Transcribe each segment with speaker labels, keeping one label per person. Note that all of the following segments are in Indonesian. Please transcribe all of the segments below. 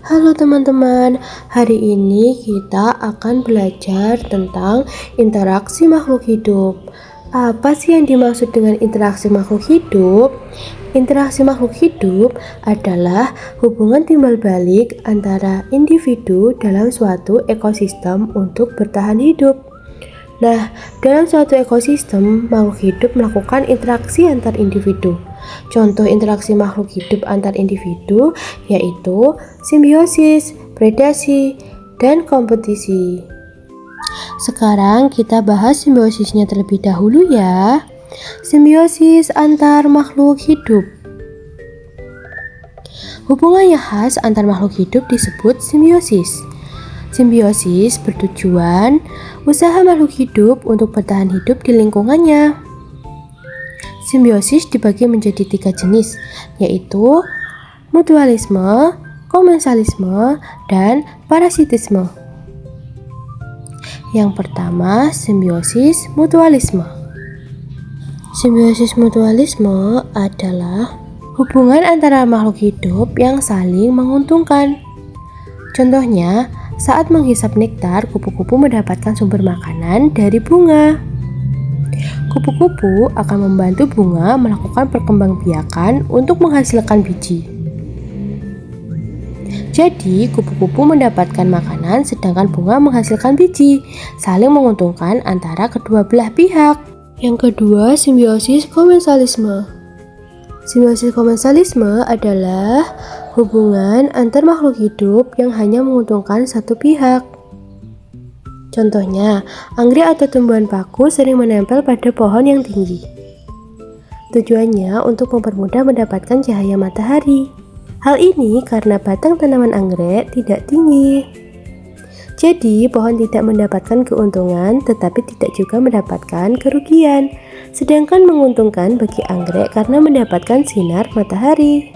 Speaker 1: Halo teman-teman, hari ini kita akan belajar tentang interaksi makhluk hidup. Apa sih yang dimaksud dengan interaksi makhluk hidup? Interaksi makhluk hidup adalah hubungan timbal balik antara individu dalam suatu ekosistem untuk bertahan hidup. Nah, dalam suatu ekosistem, makhluk hidup melakukan interaksi antar individu. Contoh interaksi makhluk hidup antar individu yaitu simbiosis, predasi, dan kompetisi. Sekarang kita bahas simbiosisnya terlebih dahulu ya. Simbiosis antar makhluk hidup. Hubungan yang khas antar makhluk hidup disebut simbiosis. Simbiosis bertujuan usaha makhluk hidup untuk bertahan hidup di lingkungannya. Simbiosis dibagi menjadi 3 jenis, yaitu mutualisme, komensalisme, dan parasitisme. Yang pertama, simbiosis mutualisme. Simbiosis mutualisme adalah hubungan antara makhluk hidup yang saling menguntungkan. Contohnya, saat menghisap nektar, kupu-kupu mendapatkan sumber makanan dari bunga. Kupu-kupu akan membantu bunga melakukan perkembangbiakan untuk menghasilkan biji. Jadi, kupu-kupu mendapatkan makanan sedangkan bunga menghasilkan biji, saling menguntungkan antara kedua belah pihak. Yang kedua, simbiosis komensalisme. Simbiosis komensalisme adalah hubungan antar makhluk hidup yang hanya menguntungkan satu pihak. Contohnya, anggrek atau tumbuhan paku sering menempel pada pohon yang tinggi. Tujuannya untuk mempermudah mendapatkan cahaya matahari. Hal ini karena batang tanaman anggrek tidak tinggi. Jadi, pohon tidak mendapatkan keuntungan tetapi tidak juga mendapatkan kerugian. Sedangkan menguntungkan bagi anggrek karena mendapatkan sinar matahari.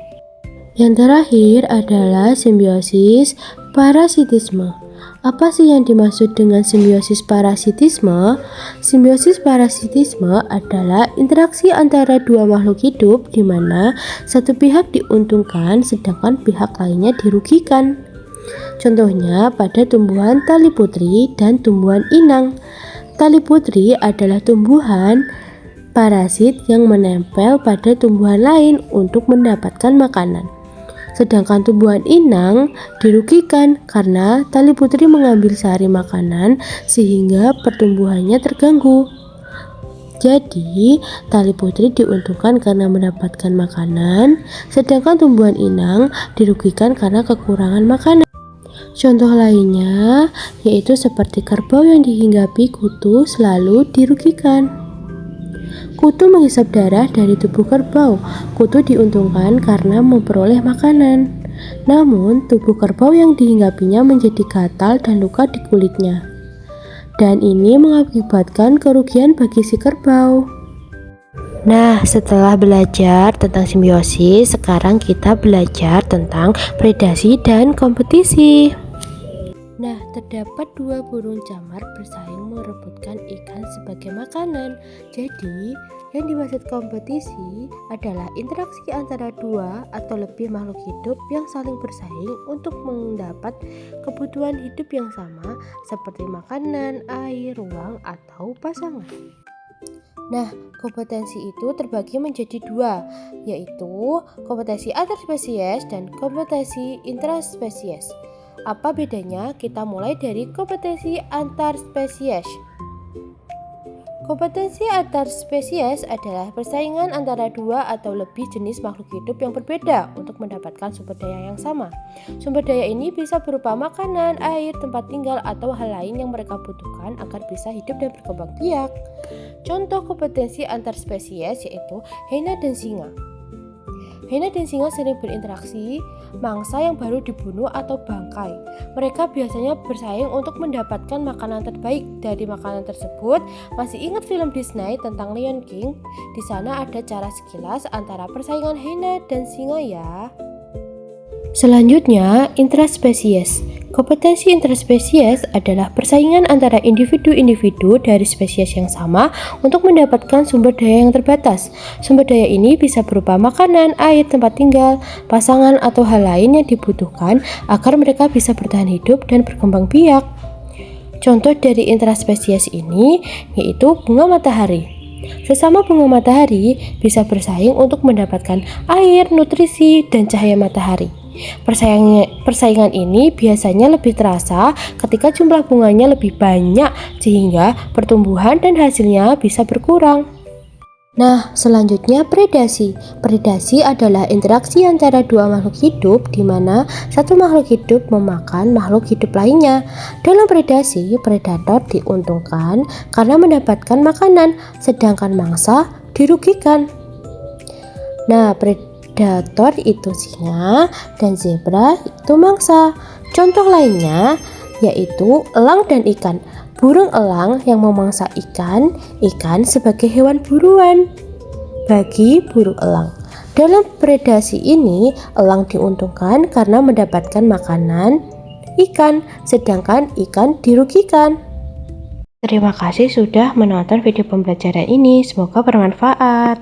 Speaker 1: Yang terakhir adalah simbiosis parasitisme. Apa sih yang dimaksud dengan simbiosis parasitisme? Simbiosis parasitisme adalah interaksi antara dua makhluk hidup di mana satu pihak diuntungkan sedangkan pihak lainnya dirugikan. Contohnya pada tumbuhan tali putri dan tumbuhan inang. Tali putri adalah tumbuhan parasit yang menempel pada tumbuhan lain untuk mendapatkan makanan. Sedangkan tumbuhan inang dirugikan karena tali putri mengambil sari makanan sehingga pertumbuhannya terganggu. Jadi, tali putri diuntungkan karena mendapatkan makanan, sedangkan tumbuhan inang dirugikan karena kekurangan makanan. Contoh lainnya yaitu seperti kerbau yang dihinggapi kutu selalu dirugikan. Kutu menghisap darah dari tubuh kerbau. Kutu diuntungkan karena memperoleh makanan. Namun, tubuh kerbau yang dihinggapinya menjadi gatal dan luka di kulitnya. Dan ini mengakibatkan kerugian bagi si kerbau. Nah, setelah belajar tentang simbiosis, sekarang kita belajar tentang predasi dan kompetisi. Nah, terdapat 2 burung camar bersaing merebutkan ikan sebagai makanan. Jadi, yang dimaksud kompetisi adalah interaksi antara 2 atau lebih makhluk hidup yang saling bersaing untuk mendapat kebutuhan hidup yang sama seperti makanan, air, ruang, atau pasangan. Nah, kompetensi itu terbagi menjadi 2, yaitu kompetensi antar spesies dan kompetensi intraspesies. Apa bedanya? Kita mulai dari kompetensi antar spesies. Kompetensi antar spesies adalah persaingan antara 2 atau lebih jenis makhluk hidup yang berbeda untuk mendapatkan sumber daya yang sama. Sumber daya ini bisa berupa makanan, air, tempat tinggal, atau hal lain yang mereka butuhkan agar bisa hidup dan berkembang biak. Contoh kompetensi antar spesies yaitu hyena dan singa. Hyena dan singa sering berinteraksi, mangsa yang baru dibunuh atau bangkai. Mereka biasanya bersaing untuk mendapatkan makanan terbaik dari makanan tersebut. Masih ingat film Disney tentang Lion King? Di sana ada cara sekilas antara persaingan hyena dan singa ya. Selanjutnya, intraspesies. Kompetensi intraspesies adalah persaingan antara individu-individu dari spesies yang sama untuk mendapatkan sumber daya yang terbatas. Sumber daya ini bisa berupa makanan, air, tempat tinggal, pasangan, atau hal lain yang dibutuhkan agar mereka bisa bertahan hidup dan berkembang biak. Contoh dari intraspesies ini yaitu bunga matahari. Sesama bunga matahari bisa bersaing untuk mendapatkan air, nutrisi, dan cahaya matahari. Persaingan ini biasanya lebih terasa ketika jumlah bunganya lebih banyak sehingga pertumbuhan dan hasilnya bisa berkurang. Nah, selanjutnya predasi. Predasi adalah interaksi antara dua makhluk hidup di mana satu makhluk hidup memakan makhluk hidup lainnya. Dalam predasi, predator diuntungkan karena mendapatkan makanan, sedangkan mangsa dirugikan. Nah, predator itu singa dan zebra itu mangsa. Contoh lainnya yaitu elang dan ikan. Burung elang yang memangsa ikan sebagai hewan buruan bagi burung elang. Dalam predasi ini, elang diuntungkan karena mendapatkan makanan ikan, sedangkan ikan dirugikan. Terima kasih sudah menonton video pembelajaran ini, semoga bermanfaat.